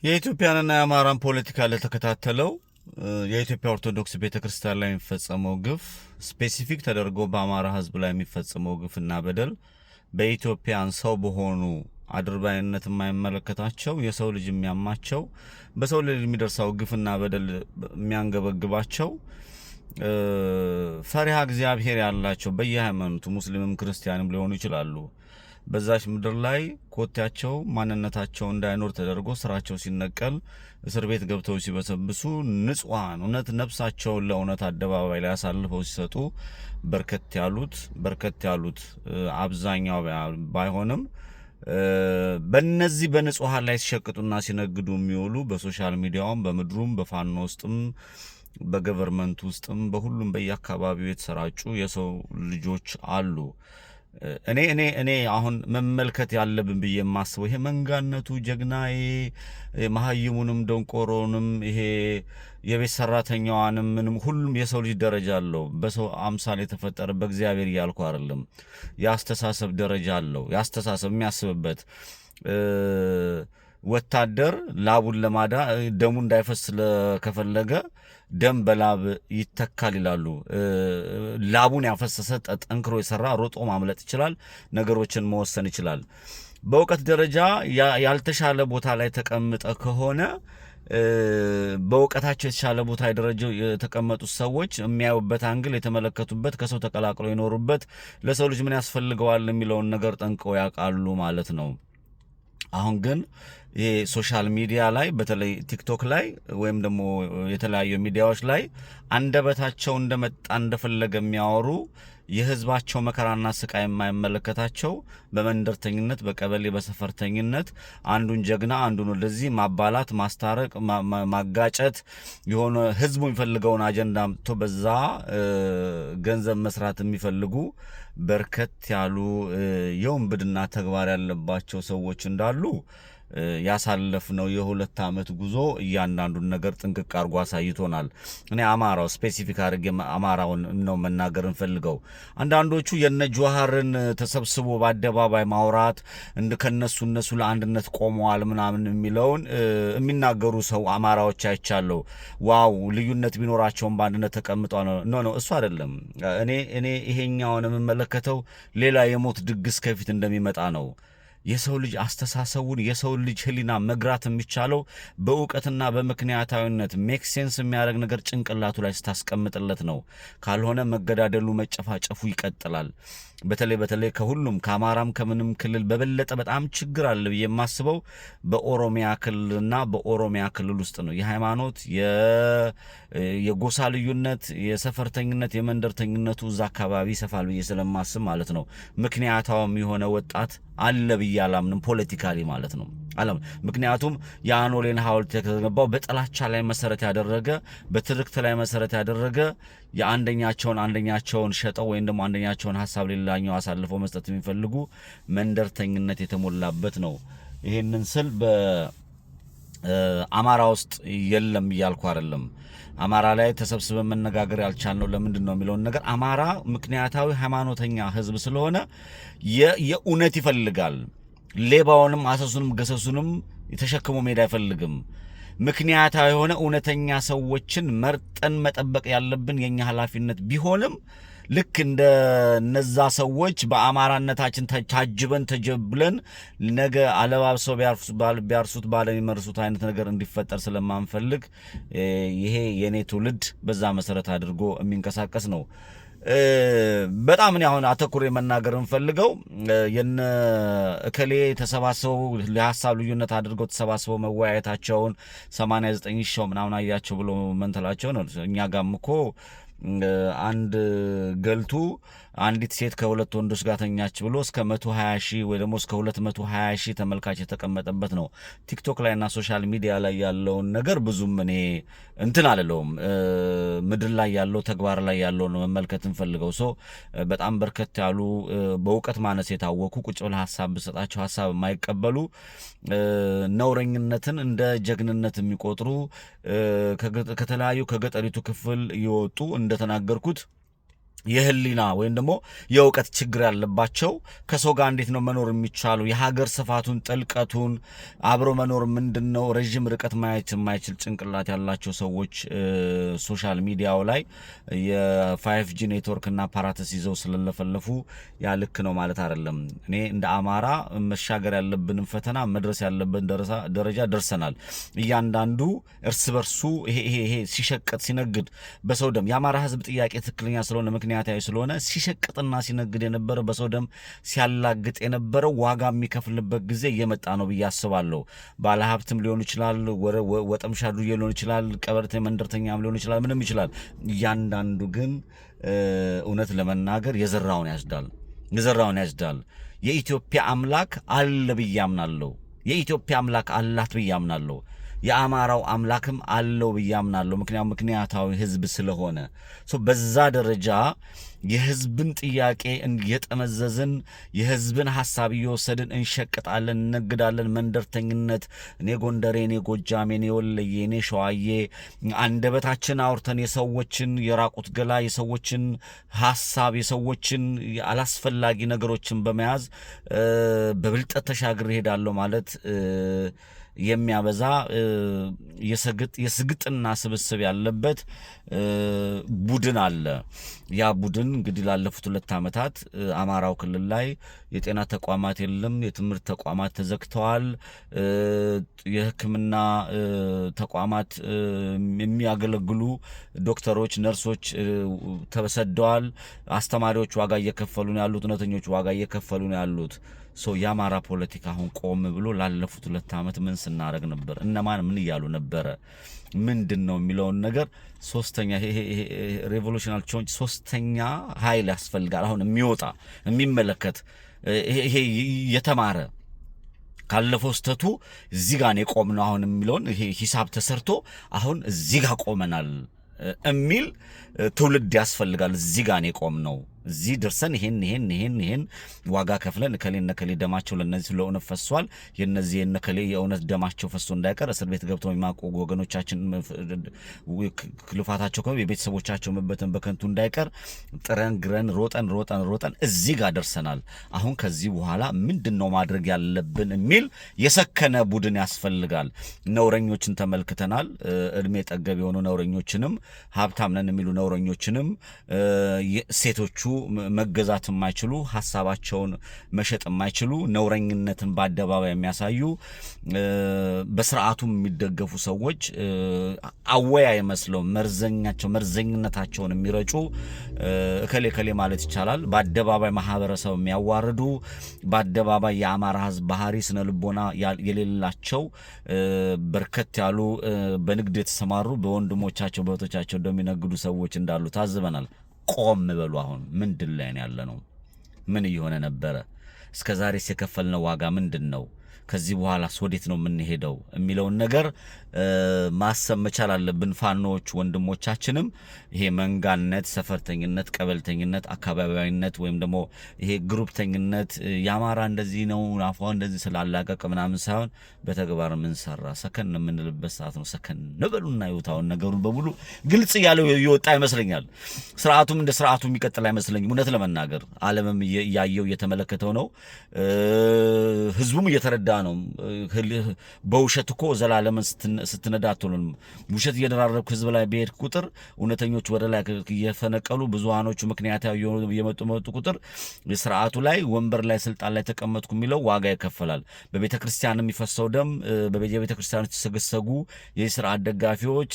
የኢትዮጵያንና የአማራን ፖለቲካ ለተከታተለው የኢትዮጵያ ኦርቶዶክስ ቤተክርስቲያን ላይ የሚፈጸመው ግፍ ስፔሲፊክ ተደርጎ በአማራ ሕዝብ ላይ የሚፈጸመው ግፍና በደል በኢትዮጵያን ሰው በሆኑ አድርባይነት የማይመለከታቸው የሰው ልጅ የሚያማቸው በሰው ልጅ የሚደርሰው ግፍና በደል የሚያንገበግባቸው ፈሪሃ እግዚአብሔር ያላቸው በየሃይማኖቱ ሙስሊምም ክርስቲያንም ሊሆኑ ይችላሉ። በዛች ምድር ላይ ኮቴያቸው ማንነታቸው እንዳይኖር ተደርጎ ስራቸው ሲነቀል እስር ቤት ገብተው ሲበሰብሱ ንጹሃን እውነት ነፍሳቸውን ለእውነት አደባባይ ላይ አሳልፈው ሲሰጡ በርከት ያሉት አብዛኛው ባይሆንም በእነዚህ በንጹሃን ላይ ሲሸቅጡና ሲነግዱ የሚውሉ በሶሻል ሚዲያውም በምድሩም በፋኖ ውስጥም በገቨርመንት ውስጥም በሁሉም በየአካባቢው የተሰራጩ የሰው ልጆች አሉ። እኔ አሁን መመልከት ያለብን ብዬ የማስበው ይሄ መንጋነቱ ጀግናዬ መሀይሙንም ደንቆሮንም ይሄ የቤት ሰራተኛዋንም ምንም ሁሉም የሰው ልጅ ደረጃ አለው። በሰው አምሳል የተፈጠረ በእግዚአብሔር እያልኩ አይደለም። የአስተሳሰብ ደረጃ አለው። የአስተሳሰብ የሚያስብበት ወታደር ላቡን ለማዳ ደሙ እንዳይፈስ ከፈለገ ደም በላብ ይተካል ይላሉ። ላቡን ያፈሰሰ ጠንክሮ የሰራ ሮጦ ማምለጥ ይችላል፣ ነገሮችን መወሰን ይችላል። በእውቀት ደረጃ ያልተሻለ ቦታ ላይ ተቀምጠ ከሆነ በእውቀታቸው የተሻለ ቦታ ደረጃው የተቀመጡት ሰዎች የሚያዩበት አንግል የተመለከቱበት ከሰው ተቀላቅለው የኖሩበት ለሰው ልጅ ምን ያስፈልገዋል የሚለውን ነገር ጠንቅቀው ያውቃሉ ማለት ነው። አሁን ግን ይሄ ሶሻል ሚዲያ ላይ በተለይ ቲክቶክ ላይ ወይም ደግሞ የተለያዩ ሚዲያዎች ላይ አንደበታቸው እንደመጣ እንደፈለገ የሚያወሩ የህዝባቸው መከራና ስቃይ የማይመለከታቸው በመንደርተኝነት በቀበሌ በሰፈርተኝነት አንዱን ጀግና አንዱን ወደዚህ ማባላት ማስታረቅ ማጋጨት የሆነ ህዝቡ የሚፈልገውን አጀንዳ አምጥቶ በዛ ገንዘብ መስራት የሚፈልጉ በርከት ያሉ የወንብድና ተግባር ያለባቸው ሰዎች እንዳሉ ያሳለፍነው የ2 ዓመት ጉዞ እያንዳንዱን ነገር ጥንቅቅ አድርጎ አሳይቶናል። እኔ አማራው ስፔሲፊክ አድርጌ አማራውን ነው መናገር እንፈልገው። አንዳንዶቹ የነ ጆሃርን ተሰብስቦ በአደባባይ ማውራት እነሱ ለአንድነት ቆመዋል ምናምን የሚለውን የሚናገሩ ሰው አማራዎች አይቻለሁ። ዋው ልዩነት ቢኖራቸውም በአንድነት ተቀምጠው ነው እሱ አይደለም። እኔ ይሄኛውን የምመለከተው ሌላ የሞት ድግስ ከፊት እንደሚመጣ ነው። የሰው ልጅ አስተሳሰቡን የሰው ልጅ ህሊና መግራት የሚቻለው በእውቀትና በምክንያታዊነት ሜክ ሴንስ የሚያደርግ ነገር ጭንቅላቱ ላይ ስታስቀምጥለት ነው። ካልሆነ መገዳደሉ መጨፋጨፉ ይቀጥላል። በተለይ ከሁሉም ከአማራም ከምንም ክልል በበለጠ በጣም ችግር አለ ብዬ የማስበው በኦሮሚያ ክልልና በኦሮሚያ ክልል ውስጥ ነው። የሃይማኖት የጎሳ ልዩነት የሰፈርተኝነት የመንደርተኝነቱ እዛ አካባቢ ይሰፋል ብዬ ስለማስብ ማለት ነው። ምክንያታውም የሆነ ወጣት አለ ብዬ አላምንም፣ ፖለቲካሊ ማለት ነው አላም። ምክንያቱም የአኖሌን ሐውልት የተገነባው በጥላቻ ላይ መሰረት ያደረገ በትርክት ላይ መሰረት ያደረገ አንደኛቸውን ሸጠው ወይም ደግሞ አንደኛቸውን ሐሳብ ሌላኛው አሳልፈው መስጠት የሚፈልጉ መንደርተኝነት የተሞላበት ነው። ይሄንን ስል በአማራ ውስጥ የለም እያልኩ አይደለም። አማራ ላይ ተሰብስበን መነጋገር ያልቻልነው ለምንድን ነው የሚለውን ነገር አማራ ምክንያታዊ ሃይማኖተኛ ህዝብ ስለሆነ የእውነት ይፈልጋል። ሌባውንም አሰሱንም ገሰሱንም የተሸክሞ መሄድ አይፈልግም። ምክንያታዊ የሆነ እውነተኛ ሰዎችን መርጠን መጠበቅ ያለብን የኛ ኃላፊነት ቢሆንም ልክ እንደ እነዛ ሰዎች በአማራነታችን ታጅበን ተጀብለን ነገ አለባብሰው ቢያርሱት ባለሚመርሱት አይነት ነገር እንዲፈጠር ስለማንፈልግ ይሄ የኔ ትውልድ በዛ መሰረት አድርጎ የሚንቀሳቀስ ነው። በጣም እኔ አሁን አተኩሬ መናገር እንፈልገው የነ እከሌ ተሰባስበው ለሐሳብ ልዩነት አድርገው ተሰባስበው መወያየታቸውን 89 ሺህ ምናምን አያቸው ብሎ መንተላቸው ነው። እኛ ጋርም እኮ አንድ ገልቱ አንዲት ሴት ከሁለት ወንዶች ጋር ተኛች ብሎ እስከ 120 ሺህ ወይ ደግሞ እስከ 220 ሺህ ተመልካች የተቀመጠበት ነው። ቲክቶክ ላይ እና ሶሻል ሚዲያ ላይ ያለውን ነገር ብዙም እኔ እንትን አለለውም። ምድር ላይ ያለው ተግባር ላይ ያለው ነው መመልከት እንፈልገው። በጣም በርከት ያሉ በእውቀት ማነስ የታወቁ ቁጭ ብለ ሐሳብ ብሰጣቸው ሐሳብ የማይቀበሉ ነውረኝነትን እንደ ጀግንነት የሚቆጥሩ ከተለያዩ ከገጠሪቱ ክፍል ይወጡ እንደተናገርኩት የህሊና ወይም ደግሞ የእውቀት ችግር ያለባቸው ከሰው ጋር እንዴት ነው መኖር የሚቻለው፣ የሀገር ስፋቱን ጥልቀቱን፣ አብሮ መኖር ምንድነው፣ ረዥም ርቀት ማየት የማይችል ጭንቅላት ያላቸው ሰዎች ሶሻል ሚዲያው ላይ የ5G ኔትወርክ እና አፓራተስ ይዘው ስለለፈለፉ ያ ልክ ነው ማለት አይደለም። እኔ እንደ አማራ መሻገር ያለብንን ፈተና መድረስ ያለብን ደረጃ ደርሰናል። እያንዳንዱ እርስ በርሱ ይሄ ሲሸቀጥ ሲነግድ በሰው ደም የአማራ ህዝብ ጥያቄ ትክክለኛ ስለሆነ ምክንያታዊ ስለሆነ ሲሸቅጥና ሲነግድ የነበረው በሰው ደም ሲያላግጥ የነበረው ዋጋ የሚከፍልበት ጊዜ እየመጣ ነው ብዬ አስባለሁ። ባለሀብትም ሊሆን ይችላል፣ ወጠምሻ ዱርዬ ሊሆን ይችላል፣ ቀበርቴ መንደርተኛም ሊሆን ይችላል፣ ምንም ይችላል። እያንዳንዱ ግን እውነት ለመናገር የዘራውን ያጭዳል። የኢትዮጵያ አምላክ አለ ብዬ አምናለሁ። የኢትዮጵያ አምላክ አላት ብዬ አምናለሁ። የአማራው አምላክም አለው ብዬ አምናለሁ። ምክንያታዊ ህዝብ ስለሆነ በዛ ደረጃ የህዝብን ጥያቄ እየጠመዘዝን የህዝብን ሐሳብ እየወሰድን እንሸቅጣለን፣ እነግዳለን። መንደርተኝነት፣ እኔ ጎንደሬ፣ እኔ ጎጃሜ፣ እኔ ወለዬ፣ እኔ ሸዋዬ አንደበታችን አውርተን የሰዎችን የራቁት ገላ የሰዎችን ሐሳብ የሰዎችን አላስፈላጊ ነገሮችን በመያዝ በብልጠት ተሻግሬ እሄዳለሁ ማለት የሚያበዛ የስግጥና ስብስብ ያለበት ቡድን አለ። ያ ቡድን እንግዲህ ላለፉት 2 ዓመታት አማራው ክልል ላይ የጤና ተቋማት የለም፣ የትምህርት ተቋማት ተዘግተዋል፣ የሕክምና ተቋማት የሚያገለግሉ ዶክተሮች፣ ነርሶች ተሰደዋል፣ አስተማሪዎች ዋጋ እየከፈሉ ነው ያሉት፣ እውነተኞች ዋጋ እየከፈሉ ነው ያሉት። የአማራ ፖለቲካ አሁን ቆም ብሎ ላለፉት 2 ዓመት ምን ስናደርግ ነበር? እነማን ምን እያሉ ነበረ? ምንድን ነው የሚለውን ነገር ሶስተኛ ሬቮሉሽናል ቼንጅ ሶስተኛ ኃይል ያስፈልጋል። አሁን የሚወጣ የሚመለከት ይሄ የተማረ ካለፈው ስተቱ እዚህ ጋር ነው የቆምነው አሁን የሚለውን ይሄ ሂሳብ ተሰርቶ አሁን እዚህ ጋር ቆመናል የሚል ትውልድ ያስፈልጋል። እዚህ ጋር ነው የቆምነው፣ እዚህ ደርሰን ይሄን ዋጋ ከፍለን እከሌ ደማቸው ለነዚህ ለእውነት ፈሷል፣ የነዚህ የነከሌ የእውነት ደማቸው ፈሶ እንዳይቀር እስር ቤት ገብተው የሚማቁ ወገኖቻችን ክልፋታቸው የቤተሰቦቻቸው መበተን በከንቱ እንዳይቀር ጥረን ግረን ሮጠን እዚህ ጋር ደርሰናል። አሁን ከዚህ በኋላ ምንድነው ማድረግ ያለብን የሚል የሰከነ ቡድን ያስፈልጋል። ነውረኞችን ተመልክተናል። እድሜ ጠገብ የሆኑ ነውረኞችንም ሀብታም ነን የሚሉ ነውረኞችንም ሴቶቹ መገዛት የማይችሉ ሀሳባቸውን መሸጥ የማይችሉ ነውረኝነትን በአደባባይ የሚያሳዩ በስርዓቱ የሚደገፉ ሰዎች አወያይ መስለው መርዘኝነታቸውን የሚረጩ እከሌ ማለት ይቻላል በአደባባይ ማህበረሰብ የሚያዋርዱ በአደባባይ የአማራ ህዝብ ባህሪ ስነ ልቦና የሌላቸው በርከት ያሉ በንግድ የተሰማሩ በወንድሞቻቸው በእህቶቻቸው እንደሚነግዱ ሰዎች እንዳሉ ታዝበናል። ቆም በሉ። አሁን ምንድን ላይ ያለ ነው? ምን እየሆነ ነበረ? እስከዛሬስ የከፈልነው ዋጋ ምንድን ነው? ከዚህ በኋላ ወዴት ነው የምንሄደው የሚለውን ነገር ማሰብ መቻል አለብን። ፋኖች ወንድሞቻችንም ይሄ መንጋነት፣ ሰፈርተኝነት፣ ቀበልተኝነት፣ አካባቢያዊነት ወይም ደግሞ ይሄ ግሩፕተኝነት የአማራ እንደዚህ ነው አፏ እንደዚህ ስላላቀቅ ምናምን ሳይሆን በተግባር ምን ሰራ ሰከን የምንልበት ሰዓት ነው። ሰከን ነበሉና ይወታውን ነገሩን በሙሉ ግልጽ ያለው ይወጣ ይመስለኛል። ስርዓቱም እንደ ስርዓቱ የሚቀጥል አይመስለኝም። እውነት ለመናገር ዓለምም እያየው እየተመለከተው ነው። ህዝቡም እየተረዳ ነው። በውሸት እኮ ዘላለምን ስትነዳ አትሆንም። ውሸት እየደራረብክ ህዝብ ላይ በሄድ ቁጥር እውነተኞች ወደ ላይ እየፈነቀሉ ብዙሃኖቹ ምክንያታዊ የመጡ ቁጥር ስርዓቱ ላይ ወንበር ላይ ስልጣን ላይ ተቀመጥኩ የሚለው ዋጋ ይከፈላል። በቤተ ክርስቲያን የሚፈሰው ደም በቤተ ክርስቲያኖች የተሰገሰጉ የስርዓት ደጋፊዎች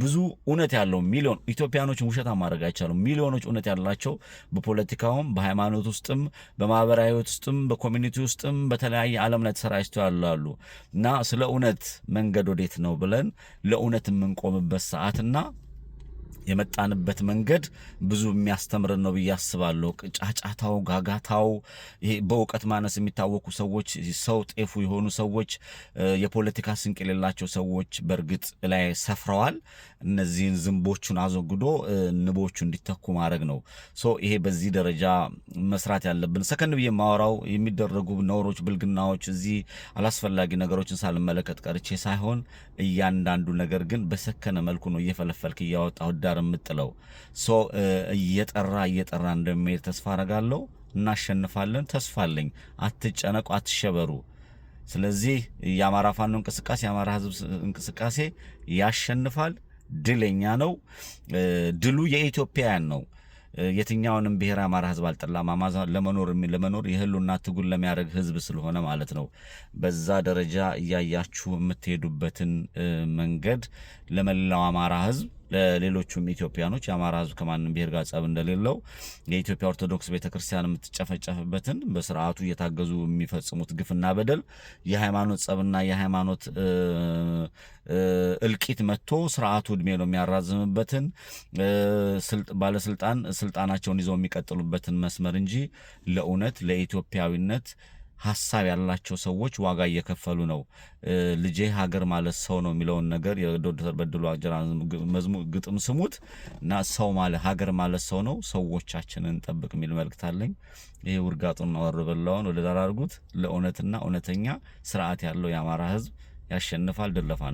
ብዙ እውነት ያለው ሚሊዮን ኢትዮጵያኖችን ውሸት ማድረግ አይቻልም። ሚሊዮኖች እውነት ያላቸው በፖለቲካውም በሃይማኖት ውስጥም በማህበራዊ ህይወት ውስጥም በኮሚኒቲ ውስጥም በተለያየ ዓለም ላይ ተሰራጭተው ያሉ እና ስለ እውነት መንገድ ወዴት ነው ብለን ለእውነት የምንቆምበት ሰዓትና የመጣንበት መንገድ ብዙ የሚያስተምረን ነው ብዬ አስባለሁ። ጫጫታው፣ ጋጋታው፣ ይሄ በእውቀት ማነስ የሚታወቁ ሰዎች፣ ሰው ጤፉ የሆኑ ሰዎች፣ የፖለቲካ ስንቅ የሌላቸው ሰዎች በእርግጥ ላይ ሰፍረዋል። እነዚህን ዝንቦቹን አስወግዶ ንቦቹ እንዲተኩ ማድረግ ነው። ይሄ በዚህ ደረጃ መስራት ያለብን። ሰከን ብዬ የማወራው የሚደረጉ ነውሮች፣ ብልግናዎች እዚህ አላስፈላጊ ነገሮችን ሳልመለከት ቀርቼ ሳይሆን እያንዳንዱ ነገር ግን በሰከነ መልኩ ነው እየፈለፈልክ እያወጣሁ ዳር የምጥለው። ሶ እየጠራ እንደሚሄድ ተስፋ አረጋለሁ። እናሸንፋለን፣ ተስፋ አለኝ። አትጨነቁ፣ አትሸበሩ። ስለዚህ የአማራ ፋኖ እንቅስቃሴ፣ የአማራ ህዝብ እንቅስቃሴ ያሸንፋል። ድለኛ ነው። ድሉ የኢትዮጵያውያን ነው። የትኛውንም ብሔር አማራ ህዝብ አልጠላም። ለመኖር የህሉና ትጉል ለሚያደርግ ህዝብ ስለሆነ ማለት ነው። በዛ ደረጃ እያያችሁ የምትሄዱበትን መንገድ ለመላው አማራ ህዝብ፣ ለሌሎቹም ኢትዮጵያኖች የአማራ ህዝብ ከማንም ብሔር ጋር ጸብ እንደሌለው የኢትዮጵያ ኦርቶዶክስ ቤተክርስቲያን የምትጨፈጨፍበትን በስርዓቱ እየታገዙ የሚፈጽሙት ግፍና በደል የሃይማኖት ጸብና የሃይማኖት እልቂት መጥቶ ስርዓቱ እድሜ ነው የሚያራዝምበትን ባለስልጣን ስልጣናቸውን ይዘው የሚቀጥሉበትን መስመር እንጂ ለእውነት ለኢትዮጵያዊነት ሐሳብ ያላቸው ሰዎች ዋጋ እየከፈሉ ነው። ልጄ ሀገር ማለት ሰው ነው የሚለውን ነገር የዶክተር በድሉ አጀራ መዝሙር ግጥም ስሙት እና ሰው ማለት ሀገር ማለት ሰው ነው፣ ሰዎቻችንን እንጠብቅ የሚል መልእክት አለኝ። ይሄ ውርጋጡና ወርበላውን ወደ ዳር አድርጉት። ለእውነትና እውነተኛ ስርዓት ያለው የአማራ ህዝብ ያሸንፋል። ድል ለፋኖ።